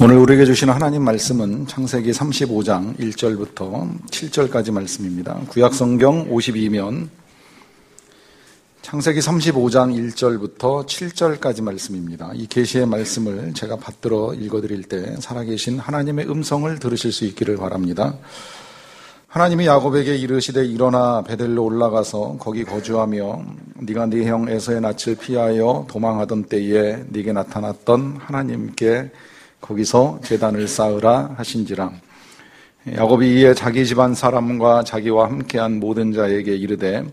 오늘 우리에게 주신 하나님 말씀은 창세기 35장 1절부터 7절까지 말씀입니다. 구약성경 52면 창세기 35장 1절부터 7절까지 말씀입니다. 이 계시의 말씀을 제가 받들어 읽어드릴 때 살아계신 하나님의 음성을 들으실 수 있기를 바랍니다. 하나님이 야곱에게 이르시되 일어나 베델로 올라가서 거기 거주하며 네가 네 형 에서의 낯을 피하여 도망하던 때에 네게 나타났던 하나님께 거기서 제단을 쌓으라 하신지라. 야곱이 이에 자기 집안 사람과 자기와 함께한 모든 자에게 이르되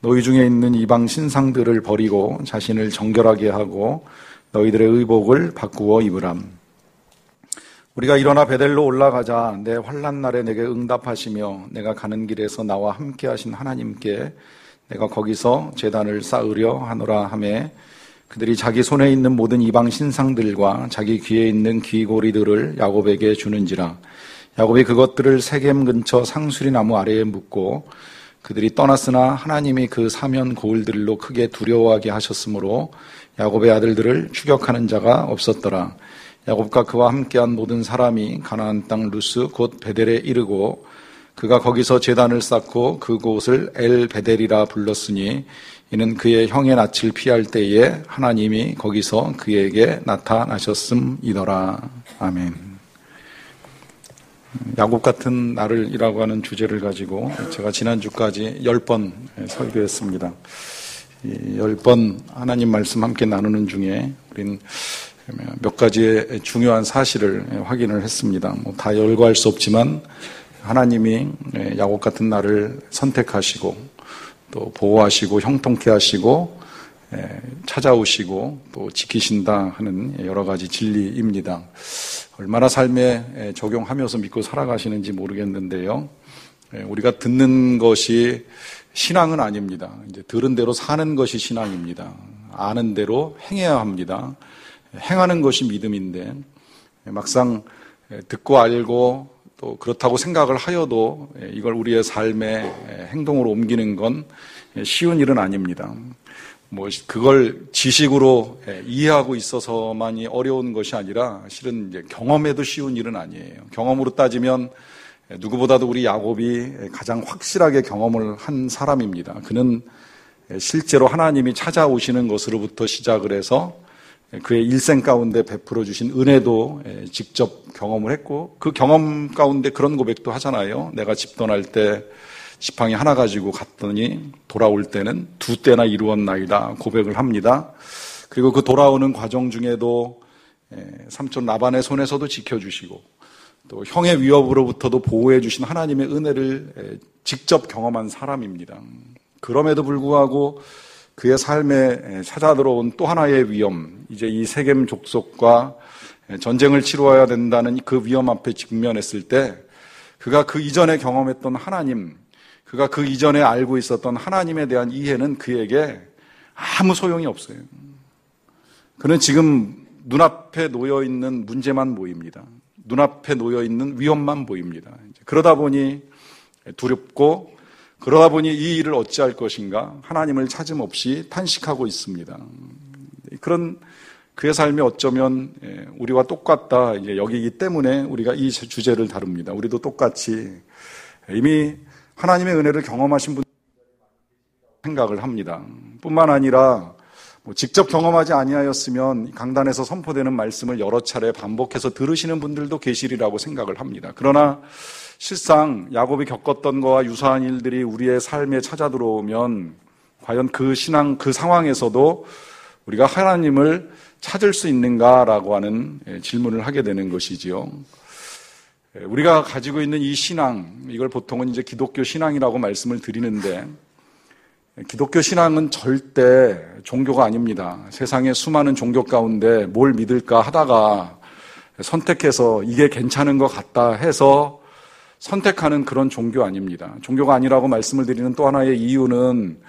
너희 중에 있는 이방 신상들을 버리고 자신을 정결하게 하고 너희들의 의복을 바꾸어 입으라. 우리가 일어나 베델로 올라가자. 내 환난 날에 내게 응답하시며 내가 가는 길에서 나와 함께하신 하나님께 내가 거기서 제단을 쌓으려 하노라 하매 그들이 자기 손에 있는 모든 이방 신상들과 자기 귀에 있는 귀고리들을 야곱에게 주는지라. 야곱이 그것들을 세겜 근처 상수리 나무 아래에 묻고 그들이 떠났으나 하나님이 그 사면 고을들로 크게 두려워하게 하셨으므로 야곱의 아들들을 추격하는 자가 없었더라. 야곱과 그와 함께한 모든 사람이 가나안 땅 루스 곧 베델에 이르고 그가 거기서 제단을 쌓고 그곳을 엘 베델이라 불렀으니 이는 그의 형의 낯을 피할 때에 하나님이 거기서 그에게 나타나셨음이더라. 아멘. 야곱 같은 나를이라고 하는 주제를 가지고 제가 지난주까지 10번 설교했습니다. 10번 하나님 말씀 함께 나누는 중에 우린 몇 가지의 중요한 사실을 확인을 했습니다. 다 열거할 수 없지만 하나님이 야곱 같은 나를 선택하시고 또 보호하시고 형통케 하시고 찾아오시고 또 지키신다 하는 여러 가지 진리입니다. 얼마나 삶에 적용하면서 믿고 살아가시는지 모르겠는데요. 우리가 듣는 것이 신앙은 아닙니다. 이제 들은 대로 사는 것이 신앙입니다. 아는 대로 행해야 합니다. 행하는 것이 믿음인데 막상 듣고 알고 또 그렇다고 생각을 하여도 이걸 우리의 삶의 행동으로 옮기는 건 쉬운 일은 아닙니다. 그걸 지식으로 이해하고 있어서만이 어려운 것이 아니라 실은 이제 경험해도 쉬운 일은 아니에요. 경험으로 따지면 누구보다도 우리 야곱이 가장 확실하게 경험을 한 사람입니다. 그는 실제로 하나님이 찾아오시는 것으로부터 시작을 해서 그의 일생 가운데 베풀어 주신 은혜도 직접 경험을 했고 그 경험 가운데 그런 고백도 하잖아요. 내가 집 떠날 때 지팡이 하나 가지고 갔더니 돌아올 때는 2때나 이루었나이다 고백을 합니다. 그리고 그 돌아오는 과정 중에도 삼촌 라반의 손에서도 지켜주시고 또 형의 위협으로부터도 보호해 주신 하나님의 은혜를 직접 경험한 사람입니다. 그럼에도 불구하고 그의 삶에 찾아들어온 또 하나의 위험, 이제 이 세겜 족속과 전쟁을 치루어야 된다는 그 위험 앞에 직면했을 때 그가 그 이전에 경험했던 하나님, 그가 그 이전에 알고 있었던 하나님에 대한 이해는 그에게 아무 소용이 없어요. 그는 지금 눈앞에 놓여있는 문제만 보입니다. 눈앞에 놓여있는 위험만 보입니다. 그러다 보니 두렵고 그러다 보니 이 일을 어찌할 것인가 하나님을 찾음 없이 탄식하고 있습니다. 그런 그의 삶이 어쩌면 우리와 똑같다 여기기 때문에 우리가 이 주제를 다룹니다. 우리도 똑같이 이미 하나님의 은혜를 경험하신 분들 생각을 합니다. 뿐만 아니라 직접 경험하지 아니하였으면 강단에서 선포되는 말씀을 여러 차례 반복해서 들으시는 분들도 계시리라고 생각을 합니다. 그러나 실상 야곱이 겪었던 것과 유사한 일들이 우리의 삶에 찾아 들어오면 과연 그 신앙, 그 상황에서도 우리가 하나님을 찾을 수 있는가라고 하는 질문을 하게 되는 것이지요. 우리가 가지고 있는 이 신앙, 이걸 보통은 이제 기독교 신앙이라고 말씀을 드리는데 기독교 신앙은 절대 종교가 아닙니다. 세상의 수많은 종교 가운데 뭘 믿을까 하다가 선택해서 이게 괜찮은 것 같다 해서 선택하는 그런 종교 아닙니다. 종교가 아니라고 말씀을 드리는 또 하나의 이유는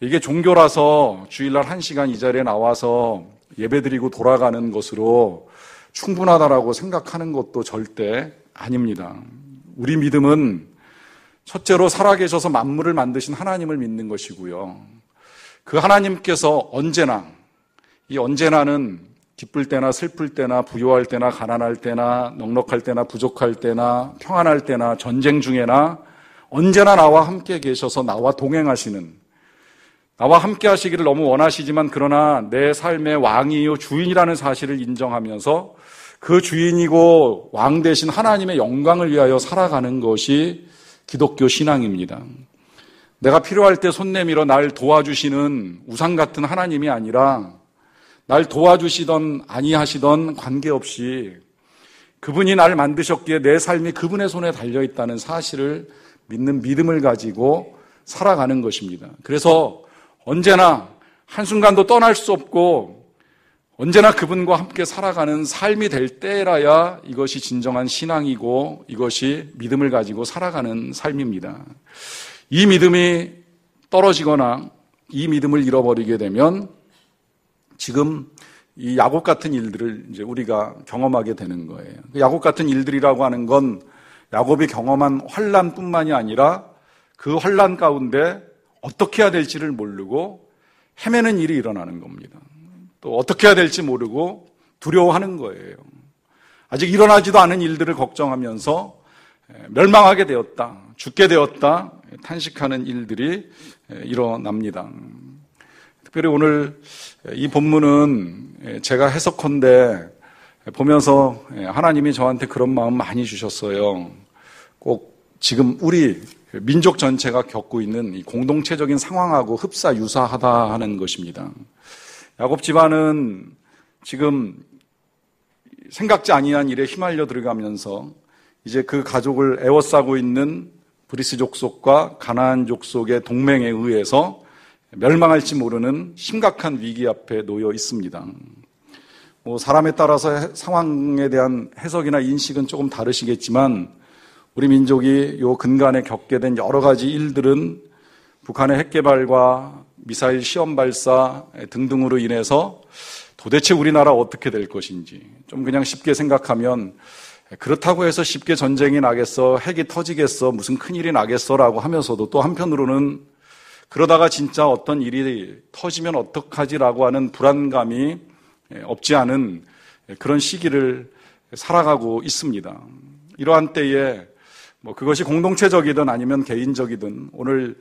이게 종교라서 주일날 1시간 이 자리에 나와서 예배드리고 돌아가는 것으로 충분하다라고 생각하는 것도 절대 아닙니다. 우리 믿음은 첫째로 살아계셔서 만물을 만드신 하나님을 믿는 것이고요. 그 하나님께서 언제나, 이 언제나는 기쁠 때나 슬플 때나 부유할 때나 가난할 때나 넉넉할 때나 부족할 때나 평안할 때나 전쟁 중에나 언제나 나와 함께 계셔서 나와 동행하시는, 나와 함께 하시기를 너무 원하시지만 그러나 내 삶의 왕이요 주인이라는 사실을 인정하면서 그 주인이고 왕 되신 하나님의 영광을 위하여 살아가는 것이 기독교 신앙입니다. 내가 필요할 때 손 내밀어 날 도와주시는 우상 같은 하나님이 아니라 날 도와주시던 아니하시던 관계없이 그분이 나를 만드셨기에 내 삶이 그분의 손에 달려있다는 사실을 믿는 믿음을 가지고 살아가는 것입니다. 그래서 언제나 한순간도 떠날 수 없고 언제나 그분과 함께 살아가는 삶이 될 때라야 이것이 진정한 신앙이고 이것이 믿음을 가지고 살아가는 삶입니다. 이 믿음이 떨어지거나 이 믿음을 잃어버리게 되면 지금 이 야곱 같은 일들을 이제 우리가 경험하게 되는 거예요. 야곱 같은 일들이라고 하는 건 야곱이 경험한 환난뿐만이 아니라 그 환난 가운데 어떻게 해야 될지를 모르고 헤매는 일이 일어나는 겁니다. 또 어떻게 해야 될지 모르고 두려워하는 거예요. 아직 일어나지도 않은 일들을 걱정하면서 멸망하게 되었다, 죽게 되었다 탄식하는 일들이 일어납니다. 특별히 오늘 이 본문은 제가 해석컨대 보면서 하나님이 저한테 그런 마음 많이 주셨어요. 꼭 지금 우리 민족 전체가 겪고 있는 이 공동체적인 상황하고 흡사유사하다 하는 것입니다. 야곱 집안은 지금 생각지 아니한 일에 휘말려 들어가면서 이제 그 가족을 에워싸고 있는 브리스 족속과 가나안 족속의 동맹에 의해서 멸망할지 모르는 심각한 위기 앞에 놓여 있습니다. 사람에 따라서 상황에 대한 해석이나 인식은 조금 다르시겠지만 우리 민족이 요 근간에 겪게 된 여러 가지 일들은 북한의 핵개발과 미사일 시험 발사 등등으로 인해서 도대체 우리나라 어떻게 될 것인지 좀 그냥 쉽게 생각하면 그렇다고 해서 쉽게 전쟁이 나겠어, 핵이 터지겠어, 무슨 큰일이 나겠어라고 하면서도 또 한편으로는 그러다가 진짜 어떤 일이 터지면 어떡하지라고 하는 불안감이 없지 않은 그런 시기를 살아가고 있습니다. 이러한 때에 그것이 공동체적이든 아니면 개인적이든 오늘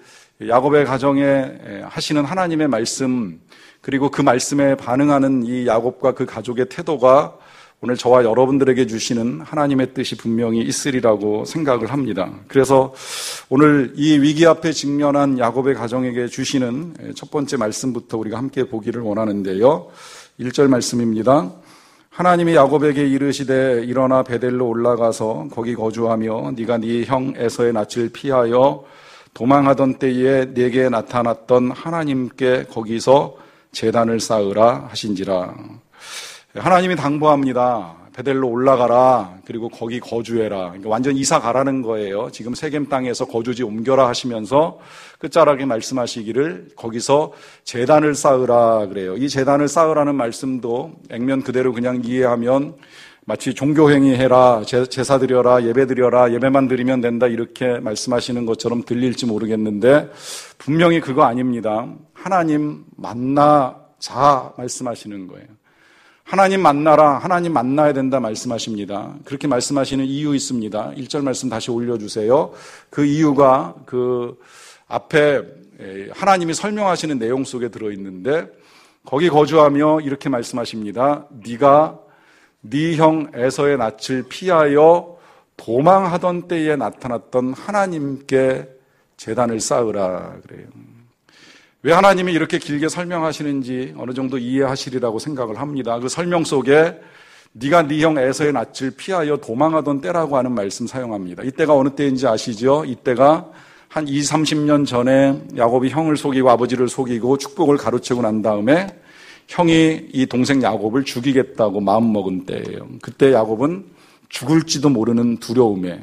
야곱의 가정에 하시는 하나님의 말씀 그리고 그 말씀에 반응하는 이 야곱과 그 가족의 태도가 오늘 저와 여러분들에게 주시는 하나님의 뜻이 분명히 있으리라고 생각을 합니다. 그래서 오늘 이 위기 앞에 직면한 야곱의 가정에게 주시는 첫 번째 말씀부터 우리가 함께 보기를 원하는데요. 1절 말씀입니다. 하나님이 야곱에게 이르시되 일어나 베델로 올라가서 거기 거주하며 네가 네 형 에서의 낯을 피하여 도망하던 때에 네게 나타났던 하나님께 거기서 제단을 쌓으라 하신지라. 하나님이 당부합니다. 베델로 올라가라. 그리고 거기 거주해라. 그러니까 완전 이사 가라는 거예요. 지금 세겜 땅에서 거주지 옮겨라 하시면서 끝자락에 말씀하시기를 거기서 제단을 쌓으라 그래요. 이 제단을 쌓으라는 말씀도 액면 그대로 그냥 이해하면 마치 종교행위 해라, 제사 드려라, 예배 드려라, 예배만 드리면 된다 이렇게 말씀하시는 것처럼 들릴지 모르겠는데 분명히 그거 아닙니다. 하나님 만나자 말씀하시는 거예요. 하나님 만나라, 하나님 만나야 된다 말씀하십니다. 그렇게 말씀하시는 이유 있습니다. 1절 말씀 다시 올려주세요. 그 이유가 그 앞에 하나님이 설명하시는 내용 속에 들어있는데 거기 거주하며 이렇게 말씀하십니다. 네가 네 형 에서의 낯을 피하여 도망하던 때에 나타났던 하나님께 제단을 쌓으라 그래요. 왜 하나님이 이렇게 길게 설명하시는지 어느 정도 이해하시리라고 생각을 합니다. 그 설명 속에 네가 네 형 에서의 낯을 피하여 도망하던 때라고 하는 말씀 사용합니다. 이때가 어느 때인지 아시죠? 이때가 한 20, 30년 전에 야곱이 형을 속이고 아버지를 속이고 축복을 가로채고 난 다음에 형이 이 동생 야곱을 죽이겠다고 마음먹은 때예요. 그때 야곱은 죽을지도 모르는 두려움에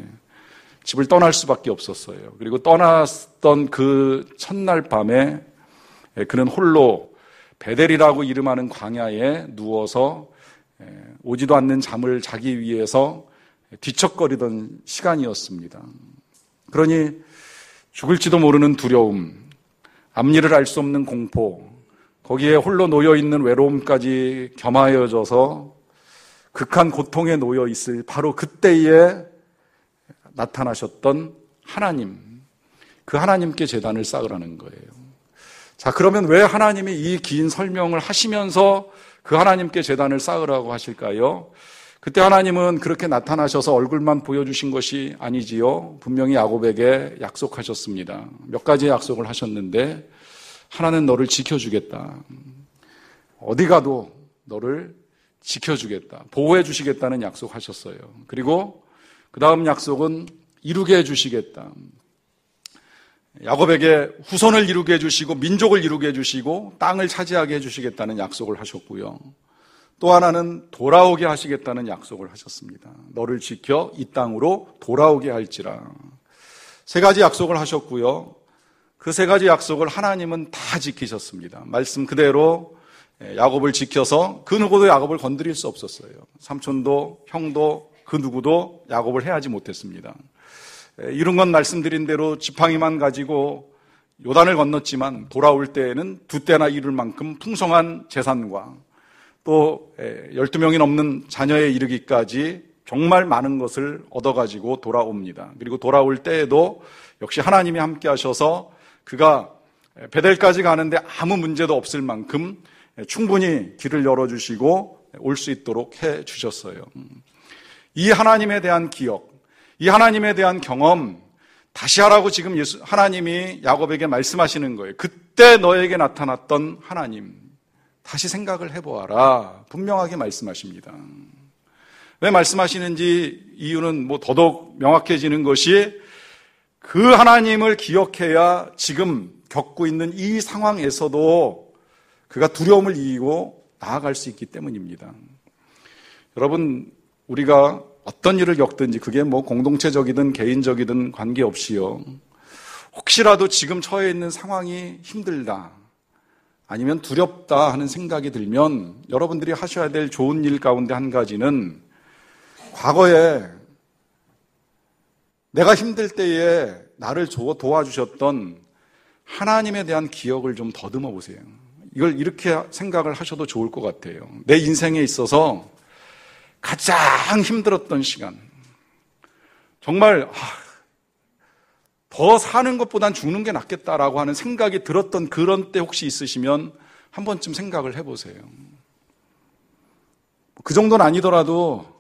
집을 떠날 수밖에 없었어요. 그리고 떠났던 그 첫날 밤에 그는 홀로 베델이라고 이름하는 광야에 누워서 오지도 않는 잠을 자기 위해서 뒤척거리던 시간이었습니다. 그러니 죽을지도 모르는 두려움, 앞일을 알 수 없는 공포, 거기에 홀로 놓여있는 외로움까지 겸하여져서 극한 고통에 놓여있을 바로 그때에 나타나셨던 하나님, 그 하나님께 제단을 쌓으라는 거예요. 자, 그러면 왜 하나님이 이 긴 설명을 하시면서 그 하나님께 제단을 쌓으라고 하실까요? 그때 하나님은 그렇게 나타나셔서 얼굴만 보여주신 것이 아니지요. 분명히 야곱에게 약속하셨습니다. 몇 가지의 약속을 하셨는데, 하나는 너를 지켜주겠다. 어디 가도 너를 지켜주겠다. 보호해 주시겠다는 약속하셨어요. 그리고 그 다음 약속은 이루게 해주시겠다. 야곱에게 후손을 이루게 해주시고 민족을 이루게 해주시고 땅을 차지하게 해주시겠다는 약속을 하셨고요. 또 하나는 돌아오게 하시겠다는 약속을 하셨습니다. 너를 지켜 이 땅으로 돌아오게 할지라. 세 가지 약속을 하셨고요. 그 세 가지 약속을 하나님은 다 지키셨습니다. 말씀 그대로 야곱을 지켜서 그 누구도 야곱을 건드릴 수 없었어요. 삼촌도 형도 그 누구도 야곱을 해하지 못했습니다. 이런 건 말씀드린 대로 지팡이만 가지고 요단을 건넜지만 돌아올 때에는 두 때나 이룰 만큼 풍성한 재산과 또 12명이 넘는 자녀에 이르기까지 정말 많은 것을 얻어가지고 돌아옵니다. 그리고 돌아올 때에도 역시 하나님이 함께 하셔서 그가 베델까지 가는데 아무 문제도 없을 만큼 충분히 길을 열어주시고 올 수 있도록 해주셨어요. 이 하나님에 대한 기억, 이 하나님에 대한 경험, 다시 하라고 지금 하나님이 야곱에게 말씀하시는 거예요. 그때 너에게 나타났던 하나님, 다시 생각을 해보아라. 분명하게 말씀하십니다. 왜 말씀하시는지 이유는 더더욱 명확해지는 것이 그 하나님을 기억해야 지금 겪고 있는 이 상황에서도 그가 두려움을 이기고 나아갈 수 있기 때문입니다. 여러분, 우리가 어떤 일을 겪든지 그게 공동체적이든 개인적이든 관계없이요. 혹시라도 지금 처해 있는 상황이 힘들다, 아니면 두렵다 하는 생각이 들면 여러분들이 하셔야 될 좋은 일 가운데 한 가지는 과거에 내가 힘들 때에 나를 도와주셨던 하나님에 대한 기억을 좀 더듬어 보세요. 이걸 이렇게 생각을 하셔도 좋을 것 같아요. 내 인생에 있어서 가장 힘들었던 시간, 정말 더 사는 것보단 죽는 게 낫겠다라고 하는 생각이 들었던 그런 때 혹시 있으시면 한 번쯤 생각을 해보세요. 그 정도는 아니더라도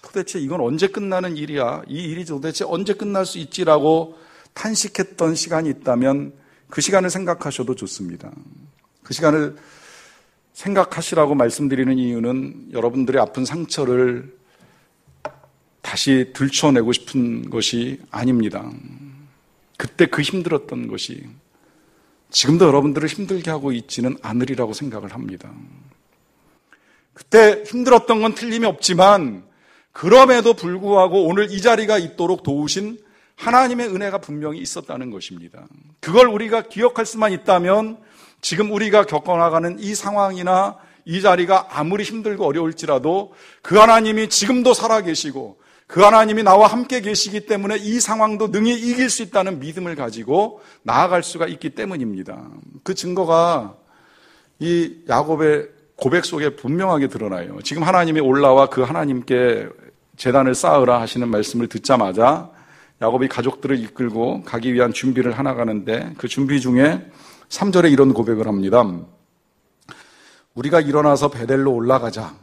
도대체 이건 언제 끝나는 일이야? 이 일이 도대체 언제 끝날 수 있지라고 탄식했던 시간이 있다면 그 시간을 생각하셔도 좋습니다. 그 시간을 생각하시라고 말씀드리는 이유는 여러분들의 아픈 상처를 다시 들춰내고 싶은 것이 아닙니다. 그때 그 힘들었던 것이 지금도 여러분들을 힘들게 하고 있지는 않으리라고 생각을 합니다. 그때 힘들었던 건 틀림이 없지만 그럼에도 불구하고 오늘 이 자리가 있도록 도우신 하나님의 은혜가 분명히 있었다는 것입니다. 그걸 우리가 기억할 수만 있다면 지금 우리가 겪어나가는 이 상황이나 이 자리가 아무리 힘들고 어려울지라도 그 하나님이 지금도 살아계시고 그 하나님이 나와 함께 계시기 때문에 이 상황도 능히 이길 수 있다는 믿음을 가지고 나아갈 수가 있기 때문입니다. 그 증거가 이 야곱의 고백 속에 분명하게 드러나요. 지금 하나님이 올라와 그 하나님께 제단을 쌓으라 하시는 말씀을 듣자마자 야곱이 가족들을 이끌고 가기 위한 준비를 하나가는데 그 준비 중에 3절에 이런 고백을 합니다. 우리가 일어나서 베델로 올라가자.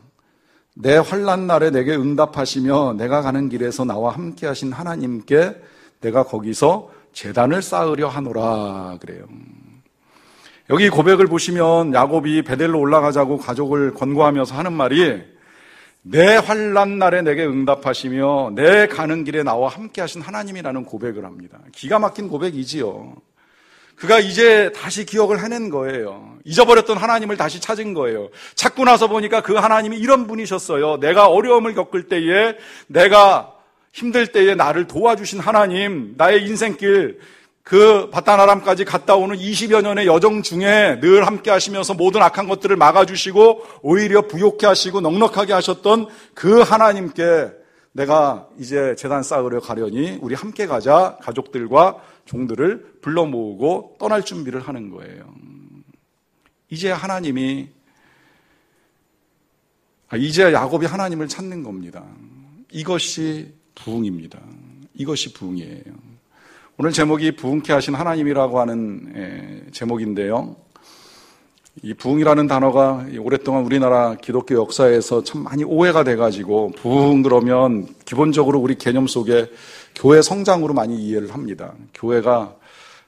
내 환난 날에 내게 응답하시며 내가 가는 길에서 나와 함께 하신 하나님께 내가 거기서 제단을 쌓으려 하노라 그래요. 여기 고백을 보시면 야곱이 베델로 올라가자고 가족을 권고하면서 하는 말이 내 환난 날에 내게 응답하시며 내 가는 길에 나와 함께 하신 하나님이라는 고백을 합니다. 기가 막힌 고백이지요. 그가 이제 다시 기억을 해낸 거예요. 잊어버렸던 하나님을 다시 찾은 거예요. 찾고 나서 보니까 그 하나님이 이런 분이셨어요. 내가 어려움을 겪을 때에, 내가 힘들 때에 나를 도와주신 하나님, 나의 인생길, 그 바다나람까지 갔다 오는 20여 년의 여정 중에 늘 함께 하시면서 모든 악한 것들을 막아주시고 오히려 부욕케 하시고 넉넉하게 하셨던 그 하나님께 내가 이제 제단 쌓으려 가려니 우리 함께 가자. 가족들과 종들을 불러 모으고 떠날 준비를 하는 거예요. 이제야 야곱이 하나님을 찾는 겁니다. 이것이 부흥입니다. 이것이 부흥이에요. 오늘 제목이 부흥케 하신 하나님이라고 하는 제목인데요. 이 부흥이라는 단어가 오랫동안 우리나라 기독교 역사에서 참 많이 오해가 돼가지고 부흥 그러면 기본적으로 우리 개념 속에 교회 성장으로 많이 이해를 합니다. 교회가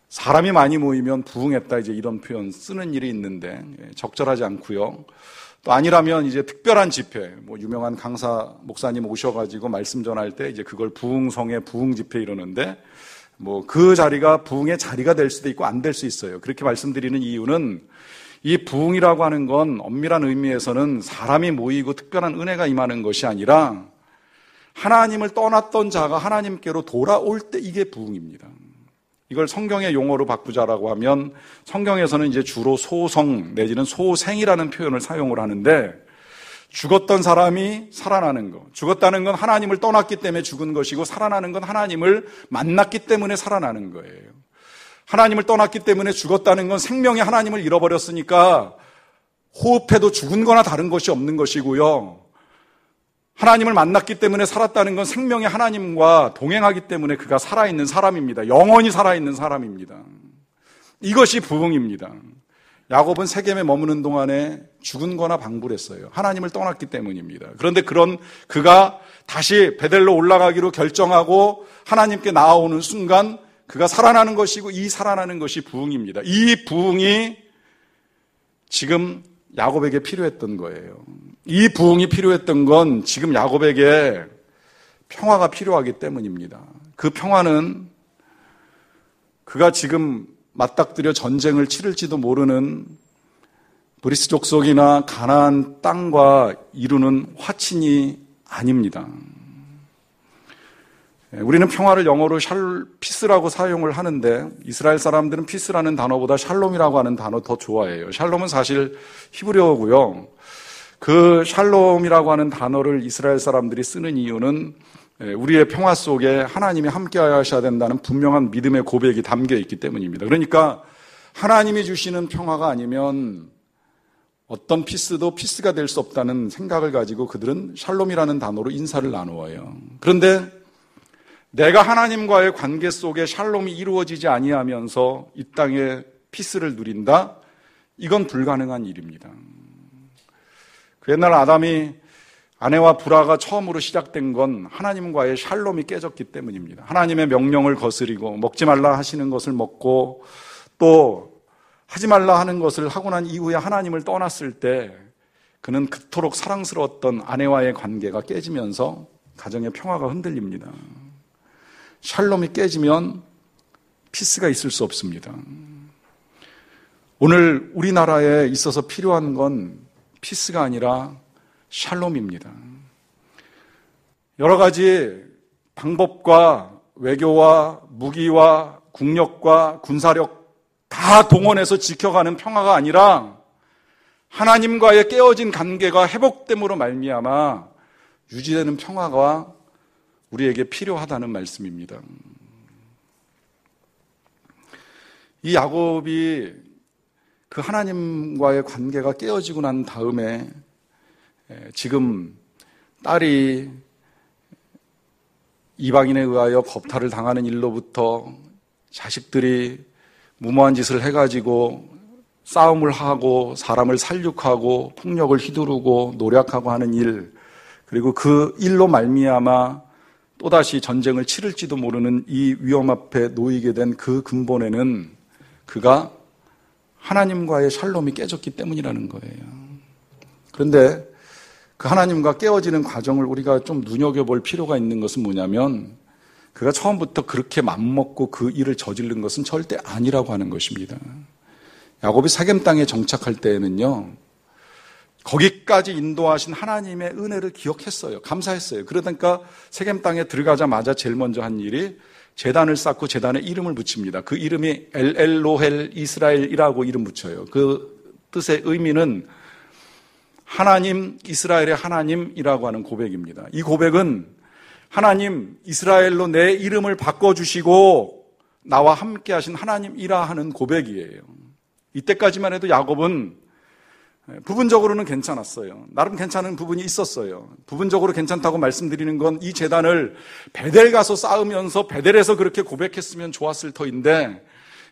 사람이 많이 모이면 부흥했다 이제 이런 표현 쓰는 일이 있는데 적절하지 않고요. 또 아니라면 이제 특별한 집회, 유명한 강사 목사님 오셔가지고 말씀 전할 때 이제 그걸 부흥성의 부흥 집회 이러는데 그 자리가 부흥의 자리가 될 수도 있고 안 될 수 있어요. 그렇게 말씀드리는 이유는 이 부흥이라고 하는 건 엄밀한 의미에서는 사람이 모이고 특별한 은혜가 임하는 것이 아니라 하나님을 떠났던 자가 하나님께로 돌아올 때 이게 부흥입니다. 이걸 성경의 용어로 바꾸자라고 하면 성경에서는 이제 주로 소성 내지는 소생이라는 표현을 사용을 하는데 죽었던 사람이 살아나는 것. 죽었다는 건 하나님을 떠났기 때문에 죽은 것이고 살아나는 건 하나님을 만났기 때문에 살아나는 거예요. 하나님을 떠났기 때문에 죽었다는 건 생명의 하나님을 잃어버렸으니까 호흡해도 죽은 거나 다른 것이 없는 것이고요. 하나님을 만났기 때문에 살았다는 건 생명의 하나님과 동행하기 때문에 그가 살아있는 사람입니다. 영원히 살아있는 사람입니다. 이것이 부흥입니다. 야곱은 세겜에 머무는 동안에 죽은 거나 방불했어요. 하나님을 떠났기 때문입니다. 그런데 그가 다시 베델로 올라가기로 결정하고 하나님께 나아오는 순간 그가 살아나는 것이고 이 살아나는 것이 부흥입니다. 이 부흥이 지금 야곱에게 필요했던 거예요. 이 부흥이 필요했던 건 지금 야곱에게 평화가 필요하기 때문입니다. 그 평화는 그가 지금 맞닥뜨려 전쟁을 치를지도 모르는 브리스 족속이나 가나안 땅과 이루는 화친이 아닙니다. 우리는 평화를 영어로 피스라고 사용을 하는데 이스라엘 사람들은 피스라는 단어보다 샬롬이라고 하는 단어 더 좋아해요. 샬롬은 사실 히브리어고요. 그 샬롬이라고 하는 단어를 이스라엘 사람들이 쓰는 이유는 우리의 평화 속에 하나님이 함께 하셔야 된다는 분명한 믿음의 고백이 담겨 있기 때문입니다. 그러니까 하나님이 주시는 평화가 아니면 어떤 피스도 피스가 될 수 없다는 생각을 가지고 그들은 샬롬이라는 단어로 인사를 나누어요. 그런데 내가 하나님과의 관계 속에 샬롬이 이루어지지 아니하면서 이 땅에 피스를 누린다? 이건 불가능한 일입니다. 그 옛날 아담이 아내와 불화가 처음으로 시작된 건 하나님과의 샬롬이 깨졌기 때문입니다. 하나님의 명령을 거스리고 먹지 말라 하시는 것을 먹고 또 하지 말라 하는 것을 하고 난 이후에 하나님을 떠났을 때 그는 그토록 사랑스러웠던 아내와의 관계가 깨지면서 가정의 평화가 흔들립니다. 샬롬이 깨지면 피스가 있을 수 없습니다. 오늘 우리나라에 있어서 필요한 건 피스가 아니라 샬롬입니다. 여러 가지 방법과 외교와 무기와 국력과 군사력 다 동원해서 지켜가는 평화가 아니라 하나님과의 깨어진 관계가 회복됨으로 말미암아 유지되는 평화가 우리에게 필요하다는 말씀입니다. 이 야곱이 그 하나님과의 관계가 깨어지고 난 다음에 지금 딸이 이방인에 의하여 겁탈을 당하는 일로부터 자식들이 무모한 짓을 해가지고 싸움을 하고 사람을 살육하고 폭력을 휘두르고 노력하고 하는 일, 그리고 그 일로 말미암아 또다시 전쟁을 치를지도 모르는 이 위험 앞에 놓이게 된 그 근본에는 그가 하나님과의 샬롬이 깨졌기 때문이라는 거예요. 그런데 그 하나님과 깨어지는 과정을 우리가 좀 눈여겨볼 필요가 있는 것은 뭐냐면 그가 처음부터 그렇게 맘먹고 그 일을 저지른 것은 절대 아니라고 하는 것입니다. 야곱이 세겜 땅에 정착할 때에는요, 거기까지 인도하신 하나님의 은혜를 기억했어요. 감사했어요. 그러니까 세겜 땅에 들어가자마자 제일 먼저 한 일이 제단을 쌓고 제단에 이름을 붙입니다. 그 이름이 엘로헬 이스라엘이라고 이름 붙여요. 그 뜻의 의미는 하나님, 이스라엘의 하나님이라고 하는 고백입니다. 이 고백은 하나님, 이스라엘로 내 이름을 바꿔주시고 나와 함께 하신 하나님이라 하는 고백이에요. 이때까지만 해도 야곱은 부분적으로는 괜찮았어요. 나름 괜찮은 부분이 있었어요. 부분적으로 괜찮다고 말씀드리는 건 이 제단을 베델 가서 쌓으면서 베델에서 그렇게 고백했으면 좋았을 터인데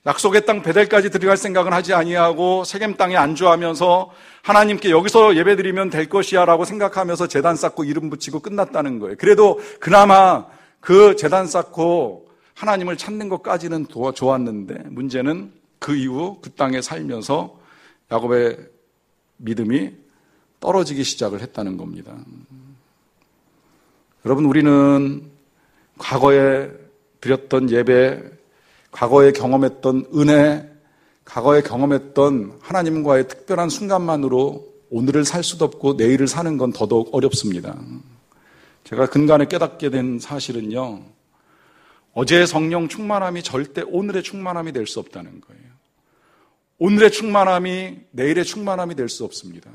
약속의 땅 베델까지 들어갈 생각은 하지 아니하고 세겜 땅에 안주하면서 하나님께 여기서 예배드리면 될 것이야 라고 생각하면서 제단 쌓고 이름 붙이고 끝났다는 거예요. 그래도 그나마 그 제단 쌓고 하나님을 찾는 것까지는 좋았는데 문제는 그 이후 그 땅에 살면서 야곱의 믿음이 떨어지기 시작을 했다는 겁니다. 여러분, 우리는 과거에 드렸던 예배, 과거에 경험했던 은혜, 과거에 경험했던 하나님과의 특별한 순간만으로 오늘을 살 수도 없고 내일을 사는 건 더더욱 어렵습니다. 제가 근간에 깨닫게 된 사실은요, 어제의 성령 충만함이 절대 오늘의 충만함이 될 수 없다는 거예요. 오늘의 충만함이 내일의 충만함이 될 수 없습니다.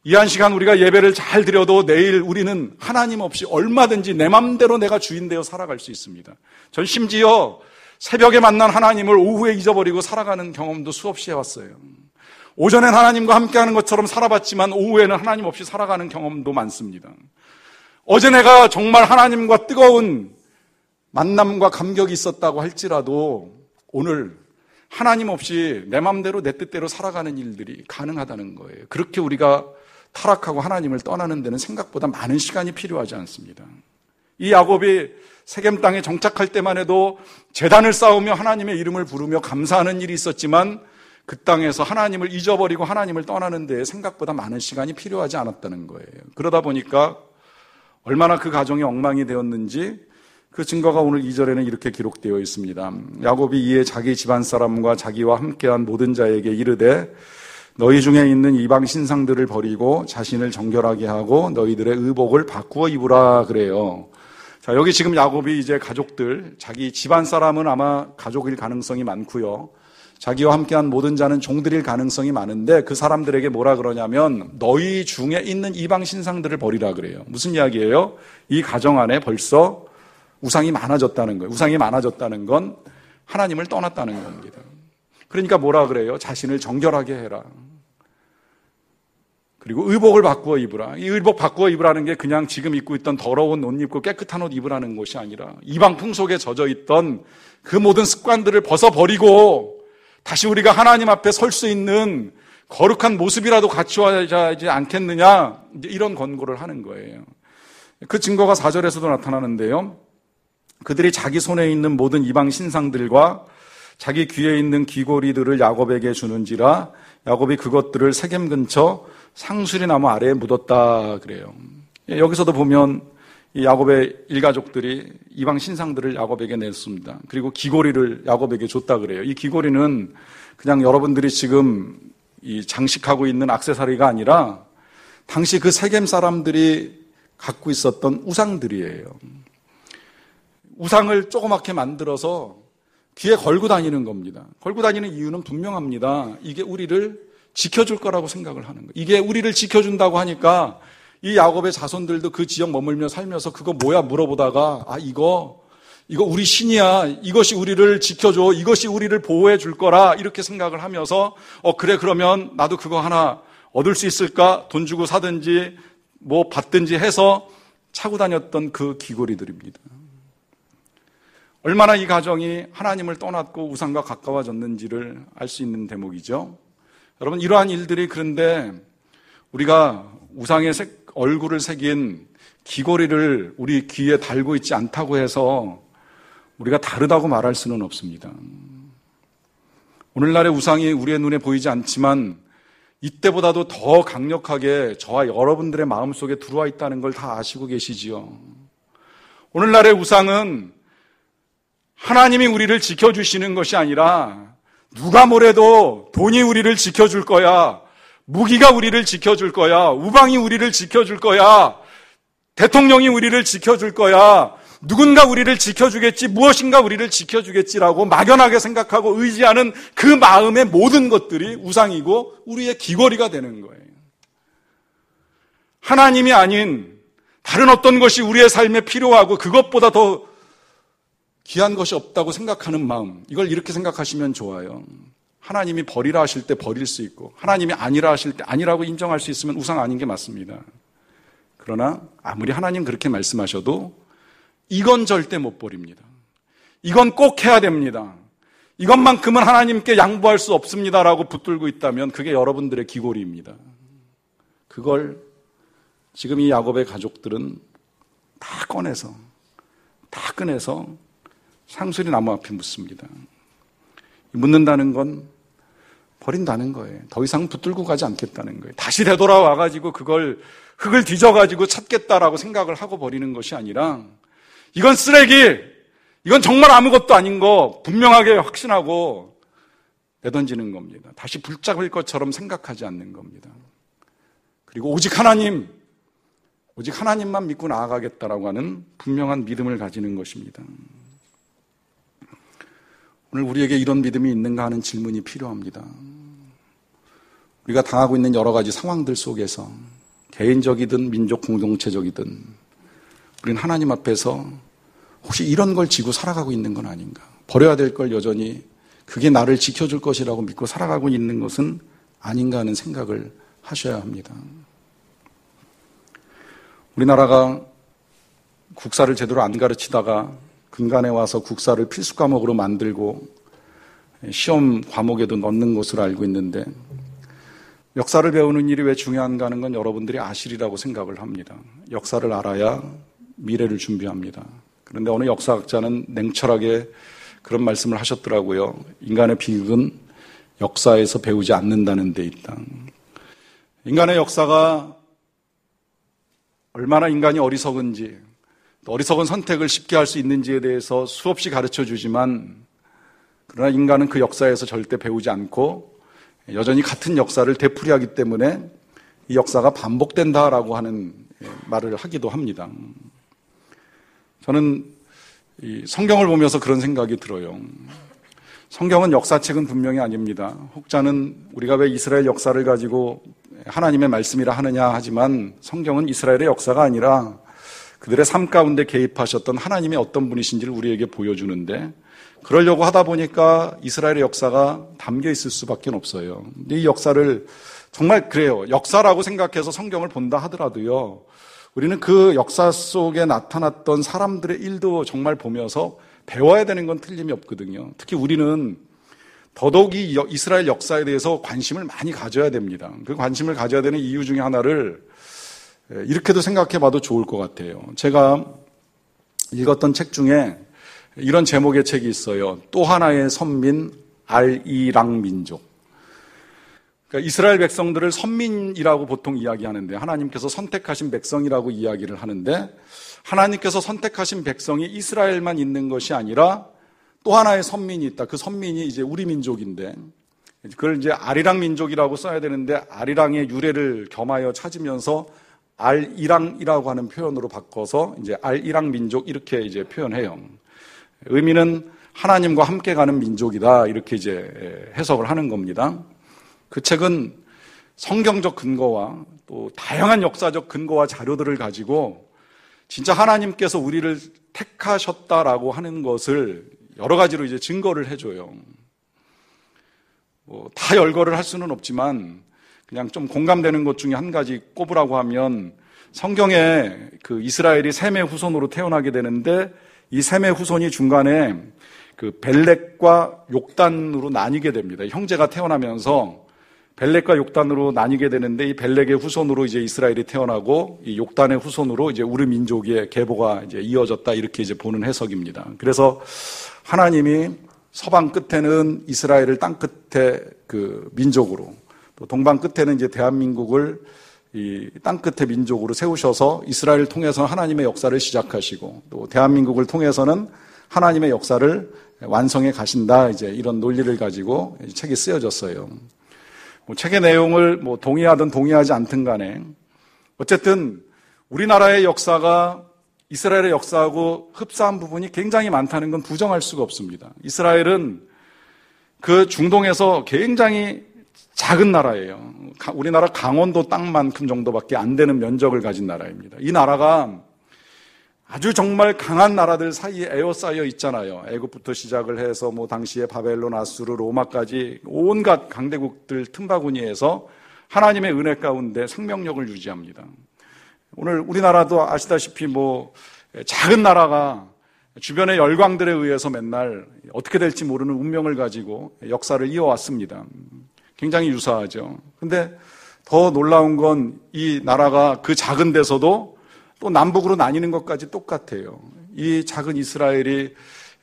이 한 시간 우리가 예배를 잘 드려도 내일 우리는 하나님 없이 얼마든지 내 맘대로 내가 주인 되어 살아갈 수 있습니다. 전 심지어 새벽에 만난 하나님을 오후에 잊어버리고 살아가는 경험도 수없이 해왔어요. 오전엔 하나님과 함께하는 것처럼 살아봤지만 오후에는 하나님 없이 살아가는 경험도 많습니다. 어제 내가 정말 하나님과 뜨거운 만남과 감격이 있었다고 할지라도 오늘 하나님 없이 내 맘대로 내 뜻대로 살아가는 일들이 가능하다는 거예요. 그렇게 우리가 타락하고 하나님을 떠나는 데는 생각보다 많은 시간이 필요하지 않습니다. 이 야곱이 세겜 땅에 정착할 때만 해도 제단을 쌓으며 하나님의 이름을 부르며 감사하는 일이 있었지만 그 땅에서 하나님을 잊어버리고 하나님을 떠나는 데에 생각보다 많은 시간이 필요하지 않았다는 거예요. 그러다 보니까 얼마나 그 가정이 엉망이 되었는지 그 증거가 오늘 2절에는 이렇게 기록되어 있습니다. 야곱이 이에 자기 집안 사람과 자기와 함께한 모든 자에게 이르되 너희 중에 있는 이방 신상들을 버리고 자신을 정결하게 하고 너희들의 의복을 바꾸어 입으라 그래요. 자, 여기 지금 야곱이 이제 가족들, 자기 집안 사람은 아마 가족일 가능성이 많고요. 자기와 함께한 모든 자는 종들일 가능성이 많은데 그 사람들에게 뭐라 그러냐면 너희 중에 있는 이방 신상들을 버리라 그래요. 무슨 이야기예요? 이 가정 안에 벌써 우상이 많아졌다는 거예요. 우상이 많아졌다는 건 하나님을 떠났다는 겁니다. 그러니까 뭐라 그래요? 자신을 정결하게 해라. 그리고 의복을 바꾸어 입으라. 이 의복 바꾸어 입으라는 게 그냥 지금 입고 있던 더러운 옷 입고 깨끗한 옷 입으라는 것이 아니라 이방 풍속에 젖어 있던 그 모든 습관들을 벗어버리고 다시 우리가 하나님 앞에 설 수 있는 거룩한 모습이라도 갖추어야지 않겠느냐, 이제 이런 권고를 하는 거예요. 그 증거가 4절에서도 나타나는데요. 그들이 자기 손에 있는 모든 이방 신상들과 자기 귀에 있는 귀고리들을 야곱에게 주는지라 야곱이 그것들을 세겜 근처 상수리 나무 아래에 묻었다 그래요. 여기서도 보면 이 야곱의 일가족들이 이방 신상들을 야곱에게 냈습니다. 그리고 귀고리를 야곱에게 줬다 그래요. 이 귀고리는 그냥 여러분들이 지금 이 장식하고 있는 액세서리가 아니라 당시 그 세겜 사람들이 갖고 있었던 우상들이에요. 우상을 조그맣게 만들어서 귀에 걸고 다니는 겁니다. 걸고 다니는 이유는 분명합니다. 이게 우리를 지켜줄 거라고 생각을 하는 거예요. 이게 우리를 지켜준다고 하니까 이 야곱의 자손들도 그 지역 머물며 살면서 그거 뭐야 물어보다가 이거 우리 신이야. 이것이 우리를 지켜줘. 이것이 우리를 보호해 줄 거라 이렇게 생각을 하면서 그래 그러면 나도 그거 하나 얻을 수 있을까? 돈 주고 사든지 뭐 받든지 해서 차고 다녔던 그 귀고리들입니다. 얼마나 이 가정이 하나님을 떠났고 우상과 가까워졌는지를 알 수 있는 대목이죠. 여러분, 이러한 일들이 그런데 우리가 우상의 얼굴을 새긴 귀고리를 우리 귀에 달고 있지 않다고 해서 우리가 다르다고 말할 수는 없습니다. 오늘날의 우상이 우리의 눈에 보이지 않지만 이때보다도 더 강력하게 저와 여러분들의 마음속에 들어와 있다는 걸 다 아시고 계시지요. 오늘날의 우상은 하나님이 우리를 지켜주시는 것이 아니라 누가 뭐래도 돈이 우리를 지켜줄 거야, 무기가 우리를 지켜줄 거야, 우방이 우리를 지켜줄 거야, 대통령이 우리를 지켜줄 거야, 누군가 우리를 지켜주겠지, 무엇인가 우리를 지켜주겠지라고 막연하게 생각하고 의지하는 그 마음의 모든 것들이 우상이고 우리의 귀걸이가 되는 거예요. 하나님이 아닌 다른 어떤 것이 우리의 삶에 필요하고 그것보다 더 귀한 것이 없다고 생각하는 마음, 이걸 이렇게 생각하시면 좋아요. 하나님이 버리라 하실 때 버릴 수 있고 하나님이 아니라 하실 때 아니라고 인정할 수 있으면 우상 아닌 게 맞습니다. 그러나 아무리 하나님 그렇게 말씀하셔도 이건 절대 못 버립니다. 이건 꼭 해야 됩니다. 이것만큼은 하나님께 양보할 수 없습니다라고 붙들고 있다면 그게 여러분들의 기골이입니다. 그걸 지금 이 야곱의 가족들은 다 꺼내서 상수리 나무 앞에 묻습니다. 묻는다는 건 버린다는 거예요. 더 이상 붙들고 가지 않겠다는 거예요. 다시 되돌아와가지고 그걸 흙을 뒤져가지고 찾겠다라고 생각을 하고 버리는 것이 아니라 이건 쓰레기, 이건 정말 아무것도 아닌 거 분명하게 확신하고 내던지는 겁니다. 다시 붙잡을 것처럼 생각하지 않는 겁니다. 그리고 오직 하나님만 믿고 나아가겠다라고 하는 분명한 믿음을 가지는 것입니다. 오늘 우리에게 이런 믿음이 있는가 하는 질문이 필요합니다. 우리가 당하고 있는 여러 가지 상황들 속에서 개인적이든 민족 공동체적이든 우리는 하나님 앞에서 혹시 이런 걸 지고 살아가고 있는 건 아닌가? 버려야 될 걸 여전히 그게 나를 지켜줄 것이라고 믿고 살아가고 있는 것은 아닌가 하는 생각을 하셔야 합니다. 우리나라가 국사를 제대로 안 가르치다가 근간에 와서 국사를 필수 과목으로 만들고 시험 과목에도 넣는 것으로 알고 있는데 역사를 배우는 일이 왜 중요한가 하는 건 여러분들이 아시리라고 생각을 합니다. 역사를 알아야 미래를 준비합니다. 그런데 어느 역사학자는 냉철하게 그런 말씀을 하셨더라고요. 인간의 비극은 역사에서 배우지 않는다는 데 있다. 인간의 역사가 얼마나 인간이 어리석은지, 어리석은 선택을 쉽게 할 수 있는지에 대해서 수없이 가르쳐 주지만 그러나 인간은 그 역사에서 절대 배우지 않고 여전히 같은 역사를 되풀이하기 때문에 이 역사가 반복된다라고 하는 말을 하기도 합니다. 저는 이 성경을 보면서 그런 생각이 들어요. 성경은 역사책은 분명히 아닙니다. 혹자는 우리가 왜 이스라엘 역사를 가지고 하나님의 말씀이라 하느냐 하지만 성경은 이스라엘의 역사가 아니라 그들의 삶 가운데 개입하셨던 하나님의 어떤 분이신지를 우리에게 보여주는데 그러려고 하다 보니까 이스라엘의 역사가 담겨 있을 수밖에 없어요. 근데 이 역사를 정말 그래요. 역사라고 생각해서 성경을 본다 하더라도요. 우리는 그 역사 속에 나타났던 사람들의 일도 정말 보면서 배워야 되는 건 틀림이 없거든요. 특히 우리는 더더욱이 이스라엘 역사에 대해서 관심을 많이 가져야 됩니다. 그 관심을 가져야 되는 이유 중에 하나를 이렇게도 생각해 봐도 좋을 것 같아요. 제가 읽었던 책 중에 이런 제목의 책이 있어요. 또 하나의 선민 알이랑 민족. 그러니까 이스라엘 백성들을 선민이라고 보통 이야기하는데 하나님께서 선택하신 백성이라고 이야기를 하는데 하나님께서 선택하신 백성이 이스라엘만 있는 것이 아니라 또 하나의 선민이 있다. 그 선민이 이제 우리 민족인데 그걸 이제 아리랑 민족이라고 써야 되는데 아리랑의 유래를 겸하여 찾으면서 알이랑이라고 하는 표현으로 바꿔서 이제 알이랑 민족 이렇게 이제 표현해요. 의미는 하나님과 함께 가는 민족이다. 이렇게 이제 해석을 하는 겁니다. 그 책은 성경적 근거와 또 다양한 역사적 근거와 자료들을 가지고 진짜 하나님께서 우리를 택하셨다라고 하는 것을 여러 가지로 이제 증거를 해줘요. 다 열거를 할 수는 없지만 그냥 좀 공감되는 것 중에 한 가지 꼽으라고 하면 성경에 그 이스라엘이 셈의 후손으로 태어나게 되는데 이 셈의 후손이 중간에 그 벨렉과 욕단으로 나뉘게 됩니다. 형제가 태어나면서 벨렉과 욕단으로 나뉘게 되는데 이 벨렉의 후손으로 이제 이스라엘이 태어나고 이 욕단의 후손으로 이제 우리 민족의 계보가 이제 이어졌다 이렇게 이제 보는 해석입니다. 그래서 하나님이 서방 끝에는 이스라엘을 땅 끝에 그 민족으로 또 동방 끝에는 이제 대한민국을 이 땅 끝의 민족으로 세우셔서 이스라엘을 통해서 하나님의 역사를 시작하시고 또 대한민국을 통해서는 하나님의 역사를 완성해 가신다 이제 이런 논리를 가지고 책이 쓰여졌어요. 책의 내용을 동의하든 동의하지 않든 간에 어쨌든 우리나라의 역사가 이스라엘의 역사하고 흡사한 부분이 굉장히 많다는 건 부정할 수가 없습니다. 이스라엘은 그 중동에서 굉장히 작은 나라예요. 우리나라 강원도 땅만큼 정도밖에 안 되는 면적을 가진 나라입니다. 이 나라가 아주 정말 강한 나라들 사이에 에워싸여 있잖아요. 애굽부터 시작을 해서 당시에 바벨론, 아수르, 로마까지 온갖 강대국들 틈바구니에서 하나님의 은혜 가운데 생명력을 유지합니다. 오늘 우리나라도 아시다시피 작은 나라가 주변의 열강들에 의해서 맨날 어떻게 될지 모르는 운명을 가지고 역사를 이어왔습니다. 굉장히 유사하죠. 근데 더 놀라운 건 이 나라가 그 작은 데서도 또 남북으로 나뉘는 것까지 똑같아요. 이 작은 이스라엘이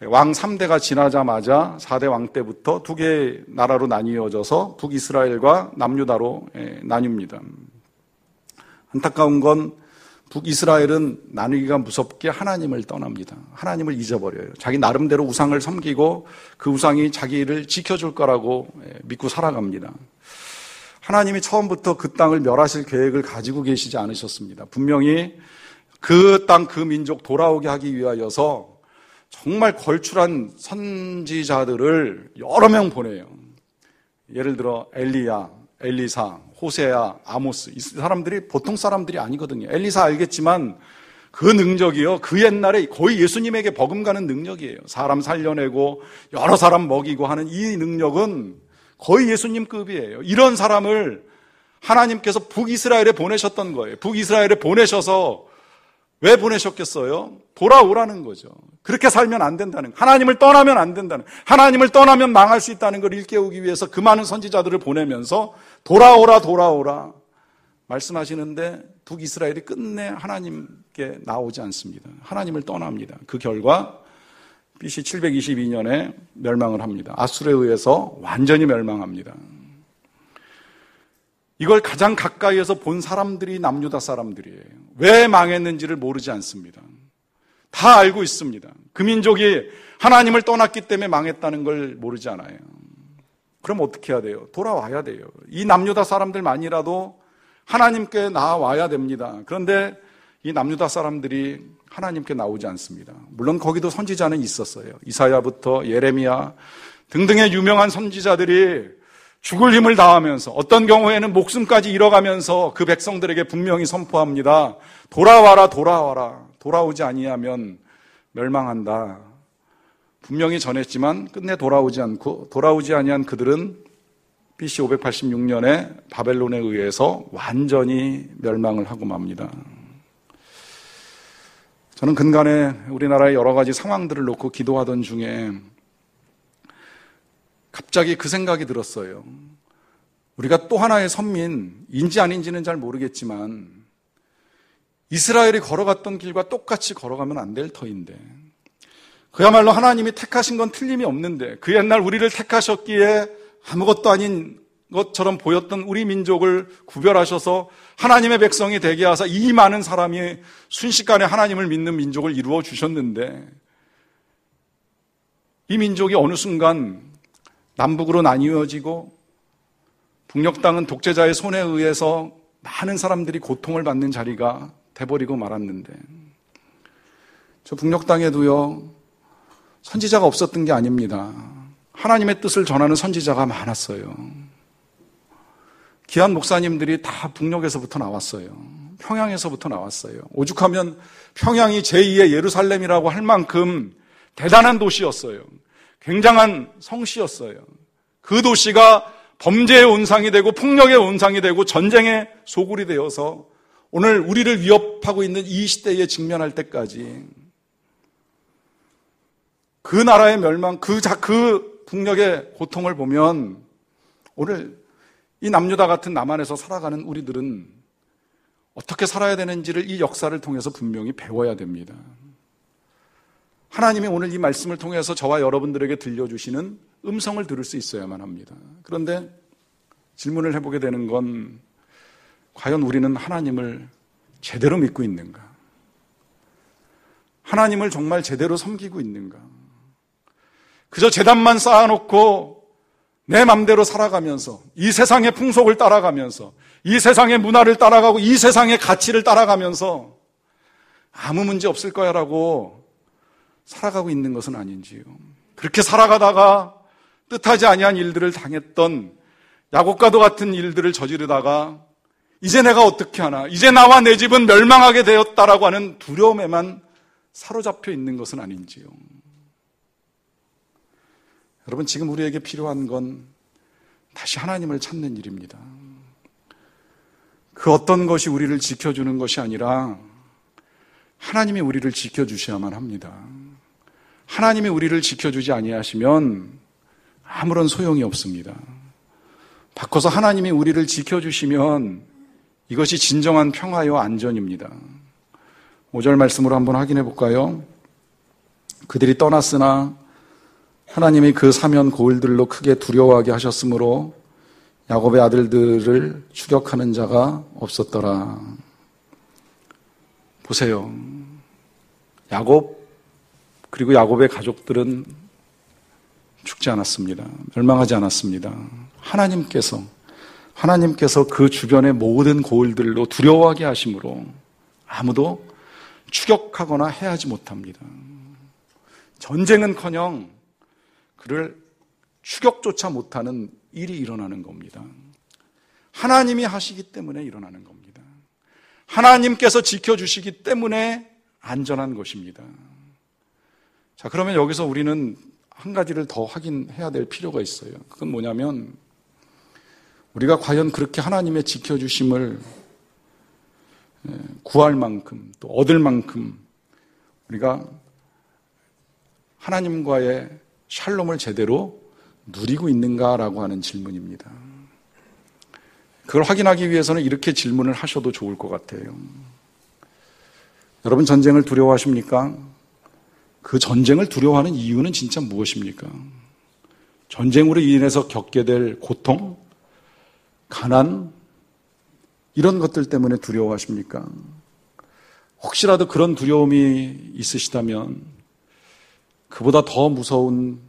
왕 3대가 지나자마자 4대 왕 때부터 두 개의 나라로 나뉘어져서 북이스라엘과 남유다로 나뉩니다. 안타까운 건 북이스라엘은 나누기가 무섭게 하나님을 떠납니다. 하나님을 잊어버려요. 자기 나름대로 우상을 섬기고 그 우상이 자기를 지켜줄 거라고 믿고 살아갑니다. 하나님이 처음부터 그 땅을 멸하실 계획을 가지고 계시지 않으셨습니다. 분명히 그 땅, 그 민족 돌아오게 하기 위하여서 정말 걸출한 선지자들을 여러 명 보내요. 예를 들어 엘리야, 엘리사, 호세야, 아모스, 이 사람들이 보통 사람들이 아니거든요. 엘리사 알겠지만 그 능력이요, 그 옛날에 거의 예수님에게 버금가는 능력이에요. 사람 살려내고 여러 사람 먹이고 하는 이 능력은 거의 예수님급이에요. 이런 사람을 하나님께서 북이스라엘에 보내셨던 거예요. 북이스라엘에 보내셔서 왜 보내셨겠어요? 돌아오라는 거죠. 그렇게 살면 안 된다는, 하나님을 떠나면 안 된다는, 하나님을 떠나면 망할 수 있다는 걸 일깨우기 위해서 그 많은 선지자들을 보내면서 돌아오라 말씀하시는데 북이스라엘이 끝내 하나님께 나오지 않습니다. 하나님을 떠납니다. 그 결과 BC 722년에 멸망을 합니다. 아수르에 의해서 완전히 멸망합니다. 이걸 가장 가까이에서 본 사람들이 남유다 사람들이에요. 왜 망했는지를 모르지 않습니다. 다 알고 있습니다. 그 민족이 하나님을 떠났기 때문에 망했다는 걸 모르지 않아요. 그럼 어떻게 해야 돼요? 돌아와야 돼요. 이 남유다 사람들만이라도 하나님께 나와야 됩니다. 그런데 이 남유다 사람들이 하나님께 나오지 않습니다. 물론 거기도 선지자는 있었어요. 이사야부터 예레미야 등등의 유명한 선지자들이 죽을 힘을 다하면서 어떤 경우에는 목숨까지 잃어가면서 그 백성들에게 분명히 선포합니다. 돌아와라. 돌아오지 아니하면 멸망한다. 분명히 전했지만 끝내 돌아오지 아니한 그들은 BC 586년에 바벨론에 의해서 완전히 멸망을 하고 맙니다. 저는 근간에 우리나라의 여러 가지 상황들을 놓고 기도하던 중에 갑자기 그 생각이 들었어요. 우리가 또 하나의 선민인지 아닌지는 잘 모르겠지만 이스라엘이 걸어갔던 길과 똑같이 걸어가면 안 될 터인데, 그야말로 하나님이 택하신 건 틀림이 없는데 그 옛날 우리를 택하셨기에 아무것도 아닌 것처럼 보였던 우리 민족을 구별하셔서 하나님의 백성이 되게 하사 이 많은 사람이 순식간에 하나님을 믿는 민족을 이루어 주셨는데, 이 민족이 어느 순간 남북으로 나뉘어지고 북녘 땅은 독재자의 손에 의해서 많은 사람들이 고통을 받는 자리가 돼버리고 말았는데, 저 북녘 땅에도요 선지자가 없었던 게 아닙니다. 하나님의 뜻을 전하는 선지자가 많았어요. 귀한 목사님들이 다 북녘에서부터 나왔어요. 평양에서부터 나왔어요. 오죽하면 평양이 제2의 예루살렘이라고 할 만큼 대단한 도시였어요. 굉장한 성씨였어요. 그 도시가 범죄의 온상이 되고 폭력의 온상이 되고 전쟁의 소굴이 되어서 오늘 우리를 위협하고 있는 이 시대에 직면할 때까지 그 나라의 멸망, 그 북녘의 고통을 보면 오늘 이 남유다 같은 남한에서 살아가는 우리들은 어떻게 살아야 되는지를 이 역사를 통해서 분명히 배워야 됩니다. 하나님이 오늘 이 말씀을 통해서 저와 여러분들에게 들려주시는 음성을 들을 수 있어야만 합니다. 그런데 질문을 해보게 되는 건, 과연 우리는 하나님을 제대로 믿고 있는가? 하나님을 정말 제대로 섬기고 있는가? 그저 제단만 쌓아놓고 내 맘대로 살아가면서 이 세상의 풍속을 따라가면서 이 세상의 문화를 따라가고 이 세상의 가치를 따라가면서 아무 문제 없을 거야 라고 살아가고 있는 것은 아닌지요. 그렇게 살아가다가 뜻하지 아니한 일들을 당했던 야곱과도 같은 일들을 저지르다가 이제 내가 어떻게 하나, 이제 나와 내 집은 멸망하게 되었다라고 하는 두려움에만 사로잡혀 있는 것은 아닌지요. 여러분, 지금 우리에게 필요한 건 다시 하나님을 찾는 일입니다. 그 어떤 것이 우리를 지켜주는 것이 아니라 하나님이 우리를 지켜주셔야만 합니다. 하나님이 우리를 지켜주지 아니하시면 아무런 소용이 없습니다. 바꿔서 하나님이 우리를 지켜주시면 이것이 진정한 평화요 안전입니다. 5절 말씀으로 한번 확인해 볼까요? 그들이 떠났으나 하나님이 그 사면 고을들로 크게 두려워하게 하셨으므로 야곱의 아들들을 추격하는 자가 없었더라. 보세요. 야곱, 그리고 야곱의 가족들은 죽지 않았습니다. 멸망하지 않았습니다. 하나님께서 그 주변의 모든 고을들로 두려워하게 하심으로 아무도 추격하거나 해하지 못합니다. 전쟁은커녕 그를 추격조차 못하는 일이 일어나는 겁니다. 하나님이 하시기 때문에 일어나는 겁니다. 하나님께서 지켜주시기 때문에 안전한 것입니다. 자, 그러면 여기서 우리는 한 가지를 더 확인해야 될 필요가 있어요. 그건 뭐냐면 우리가 과연 그렇게 하나님의 지켜주심을 구할 만큼 또 얻을 만큼 우리가 하나님과의 샬롬을 제대로 누리고 있는가라고 하는 질문입니다. 그걸 확인하기 위해서는 이렇게 질문을 하셔도 좋을 것 같아요. 여러분, 전쟁을 두려워하십니까? 그 전쟁을 두려워하는 이유는 진짜 무엇입니까? 전쟁으로 인해서 겪게 될 고통, 가난, 이런 것들 때문에 두려워하십니까? 혹시라도 그런 두려움이 있으시다면 그보다 더 무서운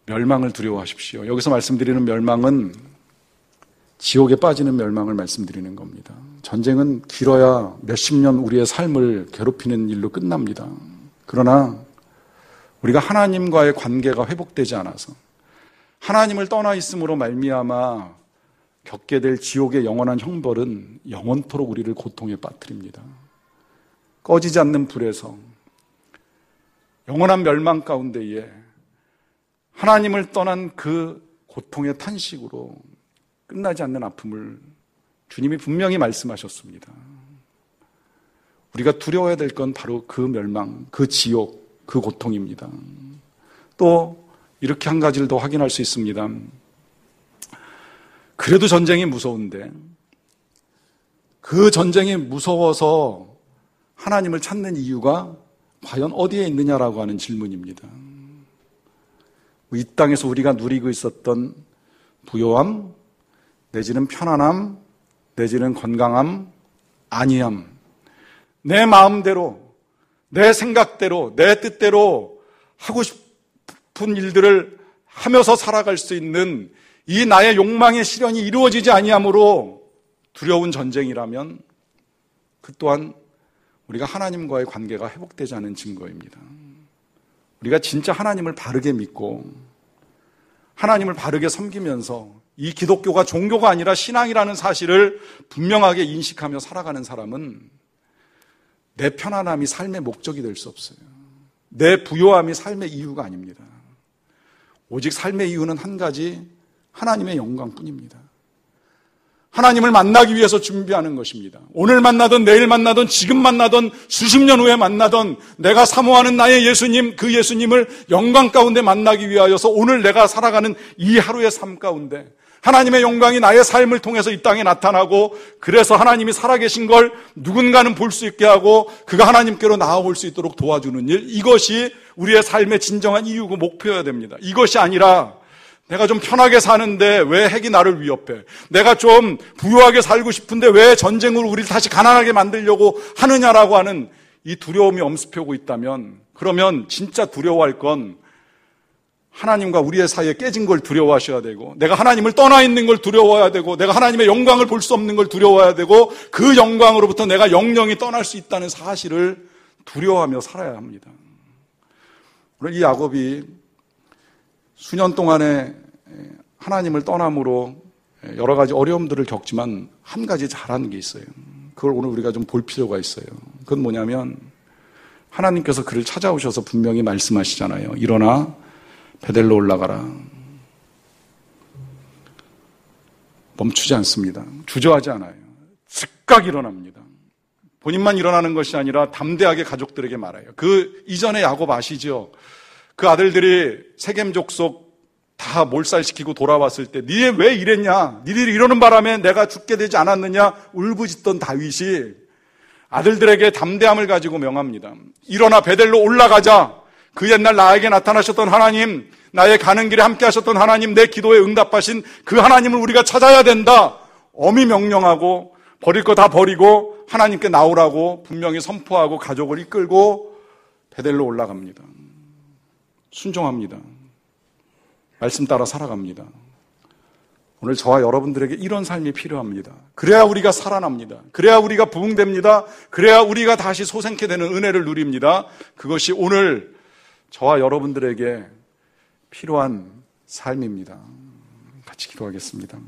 멸망을 두려워하십시오. 여기서 말씀드리는 멸망은 지옥에 빠지는 멸망을 말씀드리는 겁니다. 전쟁은 길어야 몇십 년 우리의 삶을 괴롭히는 일로 끝납니다. 그러나 우리가 하나님과의 관계가 회복되지 않아서 하나님을 떠나 있음으로 말미암아 겪게 될 지옥의 영원한 형벌은 영원토록 우리를 고통에 빠뜨립니다. 꺼지지 않는 불에서 영원한 멸망 가운데에 하나님을 떠난 그 고통의 탄식으로 끝나지 않는 아픔을 주님이 분명히 말씀하셨습니다. 우리가 두려워해야 될 건 바로 그 멸망, 그 지옥, 그 고통입니다. 또 이렇게 한 가지를 더 확인할 수 있습니다. 그래도 전쟁이 무서운데 그 전쟁이 무서워서 하나님을 찾는 이유가 과연 어디에 있느냐라고 하는 질문입니다. 이 땅에서 우리가 누리고 있었던 부요함, 내지는 편안함, 내지는 건강함, 안위함, 내 마음대로, 내 생각대로, 내 뜻대로 하고 싶은 일들을 하면서 살아갈 수 있는 이 나의 욕망의 실현이 이루어지지 아니하므로 두려운 전쟁이라면 그 또한 우리가 하나님과의 관계가 회복되지 않은 증거입니다. 우리가 진짜 하나님을 바르게 믿고 하나님을 바르게 섬기면서 이 기독교가 종교가 아니라 신앙이라는 사실을 분명하게 인식하며 살아가는 사람은 내 편안함이 삶의 목적이 될 수 없어요. 내 부요함이 삶의 이유가 아닙니다. 오직 삶의 이유는 한 가지, 하나님의 영광뿐입니다. 하나님을 만나기 위해서 준비하는 것입니다. 오늘 만나든 내일 만나든 지금 만나든 수십 년 후에 만나든 내가 사모하는 나의 예수님, 그 예수님을 영광 가운데 만나기 위하여서 오늘 내가 살아가는 이 하루의 삶 가운데 하나님의 영광이 나의 삶을 통해서 이 땅에 나타나고 그래서 하나님이 살아계신 걸 누군가는 볼 수 있게 하고 그가 하나님께로 나아올 수 있도록 도와주는 일, 이것이 우리의 삶의 진정한 이유고 목표여야 됩니다. 이것이 아니라 내가 좀 편하게 사는데 왜 핵이 나를 위협해? 내가 좀 부유하게 살고 싶은데 왜 전쟁으로 우리를 다시 가난하게 만들려고 하느냐라고 하는 이 두려움이 엄습하고 있다면 그러면 진짜 두려워할 건 하나님과 우리의 사이에 깨진 걸 두려워하셔야 되고 내가 하나님을 떠나 있는 걸 두려워해야 되고 내가 하나님의 영광을 볼 수 없는 걸 두려워해야 되고 그 영광으로부터 내가 영영이 떠날 수 있다는 사실을 두려워하며 살아야 합니다. 오늘 이 야곱이 수년 동안에 하나님을 떠남으로 여러 가지 어려움들을 겪지만 한 가지 잘하는 게 있어요. 그걸 오늘 우리가 좀 볼 필요가 있어요. 그건 뭐냐면 하나님께서 그를 찾아오셔서 분명히 말씀하시잖아요. 일어나 베델로 올라가라. 멈추지 않습니다. 주저하지 않아요. 즉각 일어납니다. 본인만 일어나는 것이 아니라 담대하게 가족들에게 말해요. 그 이전에 야곱 아시죠? 그 아들들이 세겜 족속 다 몰살시키고 돌아왔을 때 니네 왜 이랬냐? 니들이 이러는 바람에 내가 죽게 되지 않았느냐? 울부짖던 다윗이 아들들에게 담대함을 가지고 명합니다. 일어나 베델로 올라가자. 그 옛날 나에게 나타나셨던 하나님, 나의 가는 길에 함께 하셨던 하나님, 내 기도에 응답하신 그 하나님을 우리가 찾아야 된다. 엄히 명령하고 버릴 거 다 버리고 하나님께 나오라고 분명히 선포하고 가족을 이끌고 베델로 올라갑니다. 순종합니다. 말씀 따라 살아갑니다. 오늘 저와 여러분들에게 이런 삶이 필요합니다. 그래야 우리가 살아납니다. 그래야 우리가 부흥됩니다. 그래야 우리가 다시 소생케 되는 은혜를 누립니다. 그것이 오늘 저와 여러분들에게 필요한 삶입니다. 같이 기도하겠습니다.